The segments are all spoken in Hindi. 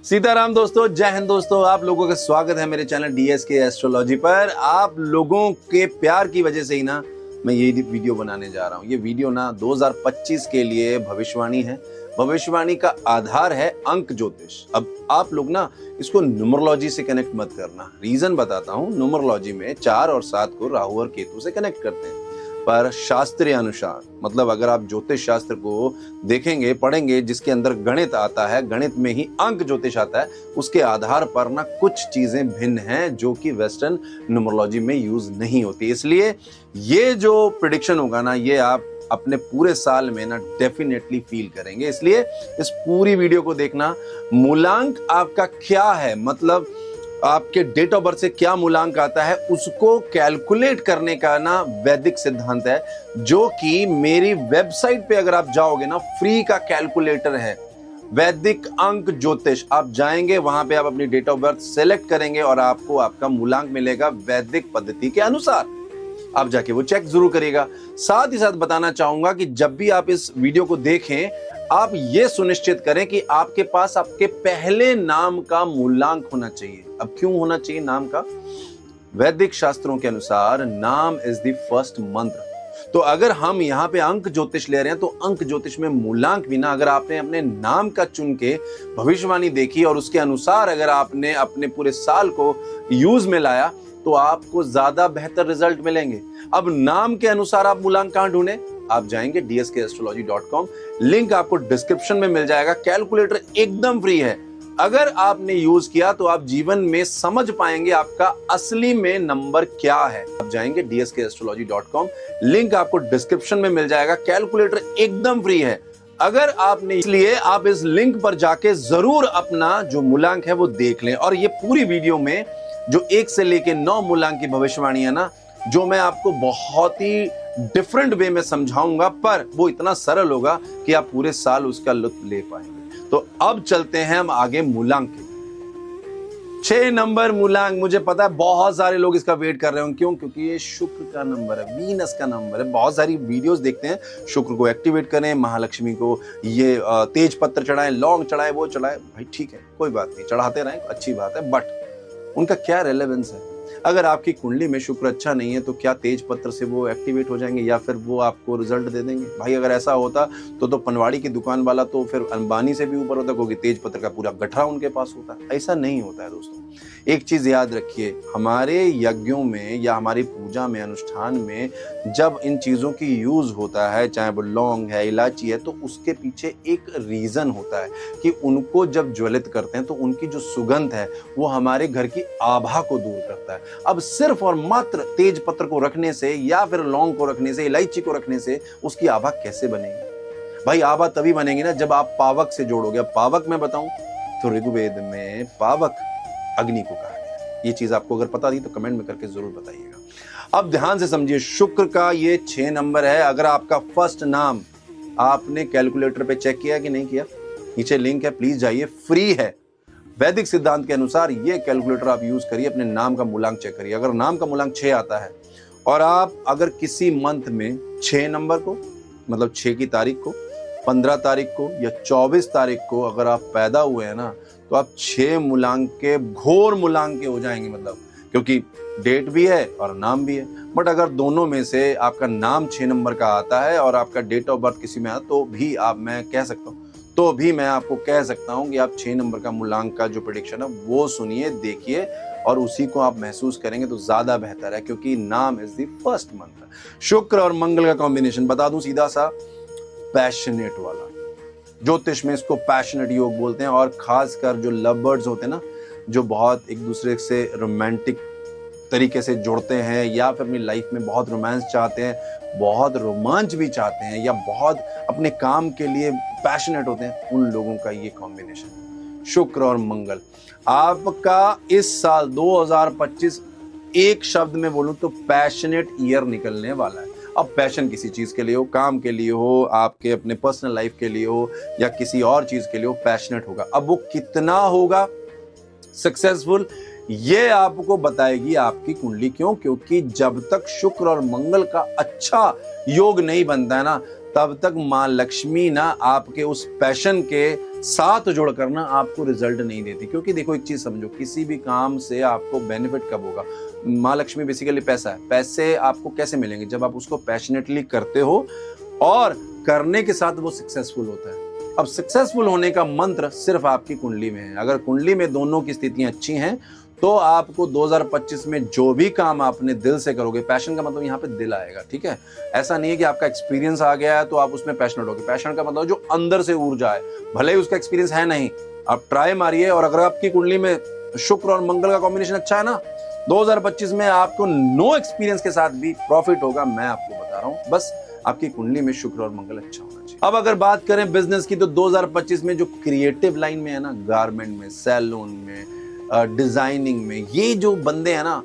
सीताराम दोस्तों, जय हिंद दोस्तों। आप लोगों का स्वागत है मेरे चैनल डीएसके एस्ट्रोलॉजी पर। आप लोगों के प्यार की वजह से ही ना मैं ये वीडियो बनाने जा रहा हूँ। ये वीडियो ना 2025 के लिए भविष्यवाणी है। भविष्यवाणी का आधार है अंक ज्योतिष। अब आप लोग ना इसको न्यूमरोलॉजी से कनेक्ट मत करना। रीजन बताता हूँ। न्यूमरोलॉजी में 4 और 7 को राहु और केतु से कनेक्ट करते हैं, पर शास्त्रीय अनुसार, मतलब अगर आप ज्योतिष शास्त्र को देखेंगे, पढ़ेंगे, जिसके अंदर गणित आता है, गणित में ही अंक ज्योतिष आता है, उसके आधार पर ना कुछ चीजें भिन्न हैं जो कि वेस्टर्न न्यूमरोलॉजी में यूज नहीं होती। इसलिए ये जो प्रेडिक्शन होगा ना, ये आप अपने पूरे साल में ना डेफिनेटली फील करेंगे। इसलिए इस पूरी वीडियो को देखना। मूलांक आपका क्या है, मतलब आपके डेट ऑफ बर्थ से क्या मूलांक आता है, उसको कैलकुलेट करने का ना वैदिक सिद्धांत है, जो कि मेरी वेबसाइट पे अगर आप जाओगे ना, फ्री का कैलकुलेटर है, वैदिक अंक ज्योतिष। आप जाएंगे वहां पे, आप अपनी डेट ऑफ बर्थ सेलेक्ट करेंगे और आपको आपका मूलांक मिलेगा वैदिक पद्धति के अनुसार। आप जाके वो चेक जरूर करिएगा। साथ ही साथ बताना चाहूंगा कि जब भी आप इस वीडियो को देखें, आप ये सुनिश्चित करें कि आपके पास आपके पहले नाम का मूलांक होना चाहिए। अब क्यों होना चाहिए नाम का? वैदिक शास्त्रों के अनुसार नाम इज द फर्स्ट मंत्र। तो अगर हम यहाँ पे अंक ज्योतिष ले रहे हैं, तो अंक ज्योतिष में मूलांक भी ना, अगर आपने अपने नाम का चुन के भविष्यवाणी देखी और उसके अनुसार अगर आपने अपने पूरे साल को यूज में लाया, तो आपको ज्यादा बेहतर रिजल्ट मिलेंगे। अब नाम के अनुसार आप मूलांक कहां ढूंढें? आप जाएंगे dskastrology.com, लिंक आपको डिस्क्रिप्शन में मिल जाएगा। कैलकुलेटर एकदम फ्री है। अगर आपने यूज किया तो आप जीवन में समझ पाएंगे आपका असली में नंबर क्या है। आप जाएंगे dskastrology.com, लिंक आपको डिस्क्रिप्शन में मिल जाएगा। कैलकुलेटर एकदम फ्री है। अगर आपने, इसलिए आप इस लिंक पर जाके जरूर अपना जो मूलांक है वो देख लें। और ये पूरी वीडियो में जो 1 से लेके 9 मूलांक की भविष्यवाणी है ना, जो मैं आपको बहुत ही डिफरेंट वे में समझाऊंगा, पर वो इतना सरल होगा कि आप पूरे साल उसका लुत्फ ले पाएंगे। तो अब चलते हैं हम आगे मूलांक के। 6 नंबर मूलांक, मुझे पता है बहुत सारे लोग इसका वेट कर रहे होंगे। क्यों? क्योंकि ये शुक्र का नंबर है, वीनस का नंबर है। बहुत सारी वीडियोस देखते हैं, शुक्र को एक्टिवेट करें, महालक्ष्मी को ये तेज पत्र चढ़ाएं, लौंग चढ़ाएं, वो चढ़ाएं। भाई ठीक है, कोई बात नहीं, चढ़ाते रहें, अच्छी बात है, बट उनका क्या रेलेवेंस है? अगर आपकी कुंडली में शुक्र अच्छा नहीं है, तो क्या तेज पत्र से वो एक्टिवेट हो जाएंगे या फिर वो आपको रिजल्ट दे देंगे? भाई अगर ऐसा होता तो पनवाड़ी की दुकान वाला तो फिर अंबानी से भी ऊपर होता, क्योंकि तेज पत्र का पूरा गठरा उनके पास होता। ऐसा नहीं होता है दोस्तों। एक चीज याद रखिए, हमारे यज्ञों में या हमारी पूजा में, अनुष्ठान में जब इन चीजों की यूज होता है, चाहे वो लौंग है, इलायची है, तो उसके पीछे एक रीजन होता है कि उनको जब ज्वलित करते हैं तो उनकी जो सुगंध है वो हमारे घर की आभा को दूर करता है। अब सिर्फ और मात्र तेज पत्र को रखने से या फिर लौंग को रखने से, इलायची को रखने से उसकी आभा कैसे बनेगी? भाई आभा तभी बनेगी ना जब आप पावक से जोड़ोगे। पावक मैं बताऊं तो ऋग्वेद में पावक अग्नि को कहा गया। ये चीज आपको अगर पता थी तो कमेंट में करके जरूर बताइएगा। अब ध्यान से समझिए, शुक्र का ये 6 नंबर है। अगर आपका फर्स्ट नाम आपने कैलकुलेटर पे चेक किया कि नहीं किया, नीचे लिंक है, प्लीज जाइए, फ्री है। वैदिक सिद्धांत के अनुसार ये कैलकुलेटर आप यूज करिए, अपने नाम का मूलांक चेक करिए। अगर नाम का मूलांक 6 आता है और आप अगर किसी मंथ में 6 नंबर को, मतलब 6 की तारीख को, 15 तारीख को या 24 तारीख को अगर आप पैदा हुए हैं ना, तो आप 6 मूलांक के, घोर मूलांक के हो जाएंगे। मतलब क्योंकि डेट भी है और नाम भी है। बट अगर दोनों में से आपका नाम 6 नंबर का आता है और आपका डेट ऑफ बर्थ किसी में आता, तो भी मैं आपको कह सकता हूं कि आप 6 नंबर का मूलांक का जो प्रेडिक्शन है वो सुनिए, देखिए और उसी को आप महसूस करेंगे तो ज्यादा बेहतर है, क्योंकि नाम इज द फर्स्ट मंत्र। शुक्र और मंगल का कॉम्बिनेशन बता दूं सीधा सा, पैशनेट वाला। ज्योतिष में इसको पैशनेट योग बोलते हैं। और खासकर जो लव बर्ड्स होते हैं ना, जो बहुत एक दूसरे से रोमांटिक तरीके से जुड़ते हैं या फिर अपनी लाइफ में बहुत रोमांस चाहते हैं, बहुत रोमांच भी चाहते हैं, या बहुत अपने काम के लिए पैशनेट होते हैं, उन लोगों का ये कॉम्बिनेशन शुक्र और मंगल। आपका इस साल 2025 एक शब्द में बोलूं तो पैशनेट ईयर निकलने वाला है। अब पैशन किसी चीज के लिए हो, काम के लिए हो, आपके अपने पर्सनल लाइफ के लिए हो या किसी और चीज के लिए हो, पैशनेट होगा। अब वो कितना होगा सक्सेसफुल, ये आपको बताएगी आपकी कुंडली। क्यों? क्योंकि जब तक शुक्र और मंगल का अच्छा योग नहीं बनता है ना, तब तक मां लक्ष्मी ना आपके उस पैशन के साथ जोड़कर ना आपको रिजल्ट नहीं देती। क्योंकि देखो एक चीज समझो, किसी भी काम से आपको बेनिफिट कब होगा? माँ लक्ष्मी बेसिकली पैसा है। पैसे आपको कैसे मिलेंगे? जब आप उसको पैशनेटली करते हो और करने के साथ वो सक्सेसफुल होता है। अब सक्सेसफुल होने का मंत्र सिर्फ आपकी कुंडली में है। अगर कुंडली में दोनों की स्थितियां अच्छी हैं तो आपको 2025 में जो भी काम आपने दिल से करोगे, पैशन का मतलब यहाँ पे दिल आएगा, ठीक है? ऐसा नहीं है कि आपका एक्सपीरियंस आ गया है तो आप उसमें पैशनेट होगे। पैशन का मतलब जो अंदर से ऊर्जा है, भले ही उसका एक्सपीरियंस है नहीं, आप ट्राई मारिए। और अगर आपकी कुंडली में शुक्र और मंगल का कॉम्बिनेशन अच्छा है ना, 2025 में आपको नो एक्सपीरियंस के साथ भी प्रॉफिट होगा। मैं आपको बता रहा हूं, बस आपकी कुंडली में शुक्र और मंगल अच्छा होना चाहिए। अब अगर बात करें बिजनेस की, तो 2025 में जो क्रिएटिव लाइन में है ना, गारमेंट में, सैलून में, डिजाइनिंग में, ये जो बंदे हैं ना,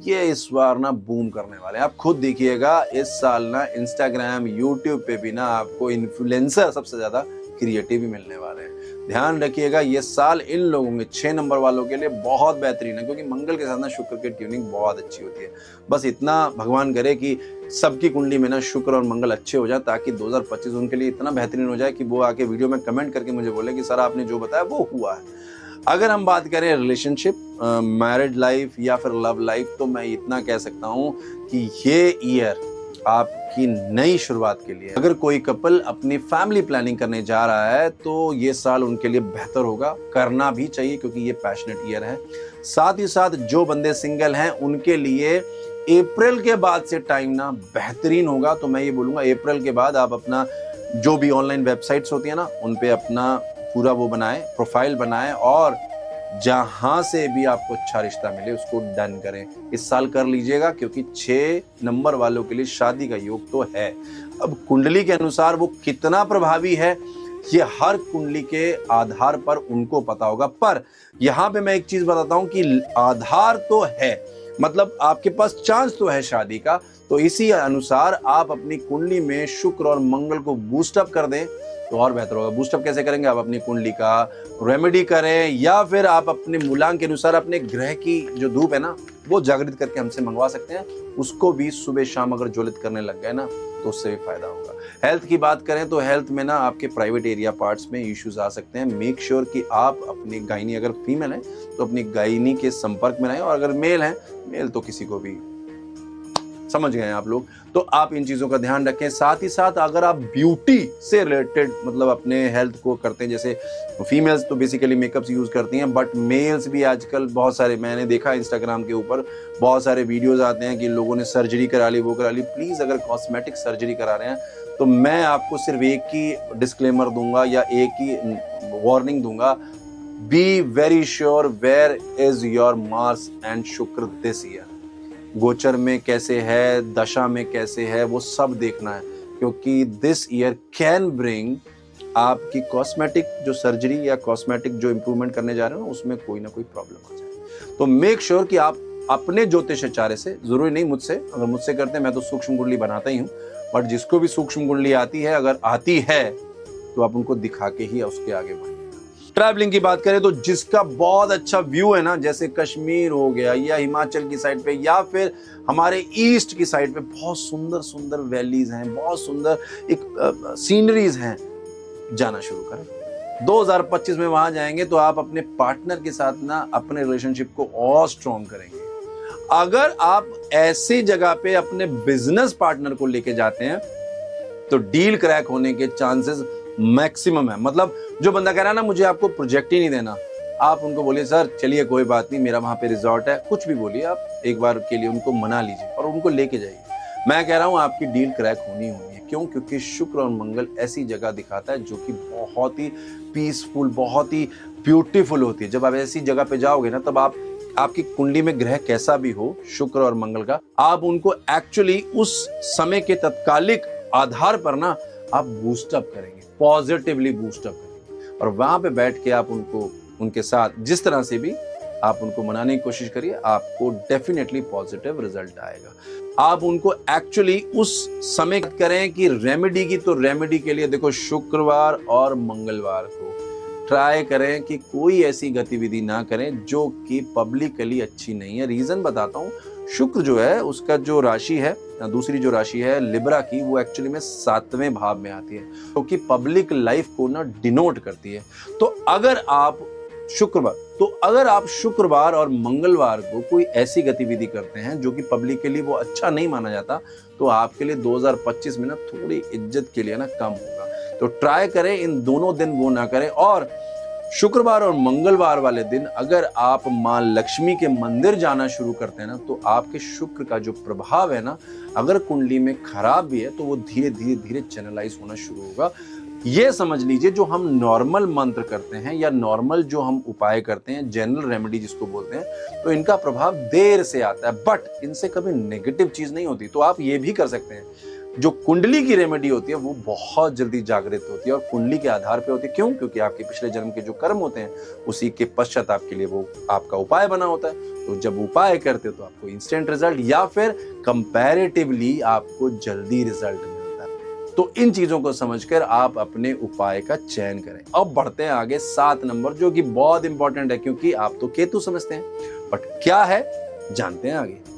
ये इस बार ना बूम करने वाले हैं। आप खुद देखिएगा इस साल ना इंस्टाग्राम, यूट्यूब पे भी ना आपको इन्फ्लुएंसर सबसे ज्यादा क्रिएटिव ही मिलने वाले हैं। ध्यान रखिएगा, ये साल इन लोगों के 6 नंबर वालों के लिए बहुत बेहतरीन है, क्योंकि मंगल के साथ ना शुक्र की ट्यूनिंग बहुत अच्छी होती है। बस इतना भगवान करे कि सबकी कुंडली में ना शुक्र और मंगल अच्छे हो जाए, ताकि 2025 उनके लिए इतना बेहतरीन हो जाए कि वो आके वीडियो में कमेंट करके मुझे बोले कि सर आपने जो बताया वो हुआ है। अगर हम बात करें रिलेशनशिप, मैरिड लाइफ या फिर लव लाइफ, तो मैं इतना कह सकता हूं कि ये ईयर आपकी नई शुरुआत के लिए, अगर कोई कपल अपनी फैमिली प्लानिंग करने जा रहा है तो ये साल उनके लिए बेहतर होगा। करना भी चाहिए क्योंकि ये पैशनेट ईयर है। साथ ही साथ जो बंदे सिंगल हैं उनके लिए अप्रैल के बाद से टाइम ना बेहतरीन होगा। तो मैं ये बोलूंगा अप्रैल के बाद आप अपना जो भी ऑनलाइन वेबसाइट्स होती है ना, उन पे अपना पूरा वो बनाएं, प्रोफाइल बनाएं, और जहां से भी आपको अच्छा रिश्ता मिले उसको डन करें। इस साल कर लीजिएगा, क्योंकि 6 नंबर वालों के लिए शादी का योग तो है। अब कुंडली के अनुसार वो कितना प्रभावी है, ये हर कुंडली के आधार पर उनको पता होगा। पर यहां पे मैं एक चीज बताता हूं कि आधार तो है, मतलब आपके पास चांस तो है शादी का। तो इसी अनुसार आप अपनी कुंडली में शुक्र और मंगल को बूस्टअप कर दें तो और बेहतर होगा। बूस्टअप कैसे करेंगे? आप अपनी कुंडली का रेमेडी करें, या फिर आप अपने मूलांक के अनुसार अपने ग्रह की जो धूप है ना, वो जागृत करके हमसे मंगवा सकते हैं। उसको भी सुबह शाम अगर ज्वलित करने लग गए ना, तो उससे भी फायदा होगा। हेल्थ की बात करें तो हेल्थ में ना आपके प्राइवेट एरिया पार्ट्स में इश्यूज आ सकते हैं। मेक श्योर कि आप अपनी गायनी, अगर फीमेल है तो अपनी गायनी के संपर्क में रहें, और अगर मेल है, मेल तो किसी को भी, समझ गए आप लोग, तो आप इन चीजों का ध्यान रखें। साथ ही साथ अगर आप ब्यूटी से रिलेटेड मतलब अपने हेल्थ को करते हैं, जैसे फीमेल्स तो बेसिकली मेकअप्स यूज करती हैं, बट मेल्स भी आजकल बहुत सारे, मैंने देखा इंस्टाग्राम के ऊपर बहुत सारे वीडियोस आते हैं कि लोगों ने सर्जरी करा ली, वो करा ली। प्लीज अगर कॉस्मेटिक सर्जरी करा रहे हैं तो मैं आपको सिर्फ एक ही डिस्क्लेमर दूंगा या एक ही वार्निंग दूंगा, be very sure where is your Mars and Shukra this year. गोचर में कैसे है, दशा में कैसे है, वो सब देखना है, क्योंकि दिस ईयर कैन ब्रिंग आपकी कॉस्मेटिक जो सर्जरी या कॉस्मेटिक जो इंप्रूवमेंट करने जा रहे हो उसमें कोई ना कोई प्रॉब्लम आ जाए। तो मेक श्योर कि आप अपने ज्योतिषाचार्य से, जरूरी नहीं मुझसे, अगर मुझसे करते हैं मैं तो सूक्ष्म कुंडली बनाता ही हूँ, बट जिसको भी सूक्ष्म कुंडली आती है, अगर आती है तो आप उनको दिखा के ही उसके आगे बढ़िए। ट्रैवलिंग की बात करें तो जिसका बहुत अच्छा व्यू है ना, जैसे कश्मीर हो गया या हिमाचल की साइड पे या फिर हमारे ईस्ट की साइड पे, बहुत सुंदर सुंदर वैलीज हैं, बहुत सुंदर एक सीनरीज हैं, जाना शुरू करें। 2025 में वहां जाएंगे तो आप अपने पार्टनर के साथ ना अपने रिलेशनशिप को और स्ट्रॉन्ग करेंगे। अगर आप ऐसी जगह पे अपने बिजनेस पार्टनर को लेके जाते हैं तो डील क्रैक होने के चांसेस मैक्सिमम है। मतलब जो बंदा कह रहा है ना मुझे आपको प्रोजेक्ट ही नहीं देना, आप उनको बोलिए सर चलिए कोई बात नहीं, मेरा वहां पे रिजॉर्ट है, कुछ भी बोलिए, आप एक बार के लिए उनको मना लीजिए और उनको लेके जाइए। मैं कह रहा हूं आपकी डील क्रैक होनी है। क्यों? क्योंकि शुक्र और मंगल ऐसी जगह दिखाता है जो कि बहुत ही पीसफुल, बहुत ही ब्यूटीफुल होती है। जब आप ऐसी जगह पे जाओगे ना, तब आपकी कुंडली में ग्रह कैसा भी हो, शुक्र और मंगल का, आप उनको एक्चुअली उस समय के तत्कालिक आधार पर ना आप बूस्टअप करेंगे, पॉजिटिवली बूस्टअप करेंगे। और वहां पे बैठ के आप उनको, उनके साथ जिस तरह से भी आप उनको मनाने की कोशिश करिए, आपको डेफिनेटली पॉजिटिव रिजल्ट आएगा। आप उनको एक्चुअली उस समय करें कि रेमेडी की, तो रेमेडी के लिए देखो शुक्रवार और मंगलवार को ट्राई करें कि कोई ऐसी गतिविधि ना करें जो कि पब्लिकली अच्छी नहीं है। रीजन बताता हूं, शुक्र जो है उसका जो राशि है दूसरी जो राशि है लिब्रा की, वो एक्चुअली में 7वें भाव में आती है, क्योंकि पब्लिक लाइफ को ना डिनोट करती है। तो अगर आप शुक्रवार और मंगलवार को कोई ऐसी गतिविधि करते हैं जो कि पब्लिक के लिए वो अच्छा नहीं माना जाता, तो आपके लिए 2025 में ना थोड़ी इज्जत के लिए ना कम होगा। तो ट्राई करें इन दोनों दिन वो ना करें। और शुक्रवार और मंगलवार वाले दिन अगर आप मां लक्ष्मी के मंदिर जाना शुरू करते हैं ना, तो आपके शुक्र का जो प्रभाव है ना, अगर कुंडली में खराब भी है तो वो धीरे धीरे चैनलाइज होना शुरू होगा। ये समझ लीजिए, जो हम नॉर्मल मंत्र करते हैं या नॉर्मल जो हम उपाय करते हैं, जनरल रेमेडी जिसको बोलते हैं, तो इनका प्रभाव देर से आता है, बट इनसे कभी नेगेटिव चीज नहीं होती। तो आप ये भी कर सकते हैं, जो कुंडली की रेमेडी होती है वो बहुत जल्दी जागृत होती है और कुंडली के आधार पे होती है। क्यों? क्योंकि आपके पिछले जन्म के जो कर्म होते हैं उसी के पश्चात आपके लिए वो आपका उपाय बना होता है। तो जब उपाय करते हो तो आपको इंस्टेंट रिजल्ट या फिर कंपैरेटिवली आपको जल्दी रिजल्ट मिलता है। तो इन चीजों को समझकर आप अपने उपाय का चयन करें। अब बढ़ते हैं आगे 7 नंबर, जो कि बहुत इंपॉर्टेंट है, क्योंकि आप तो केतु समझते हैं, बट क्या है जानते हैं आगे।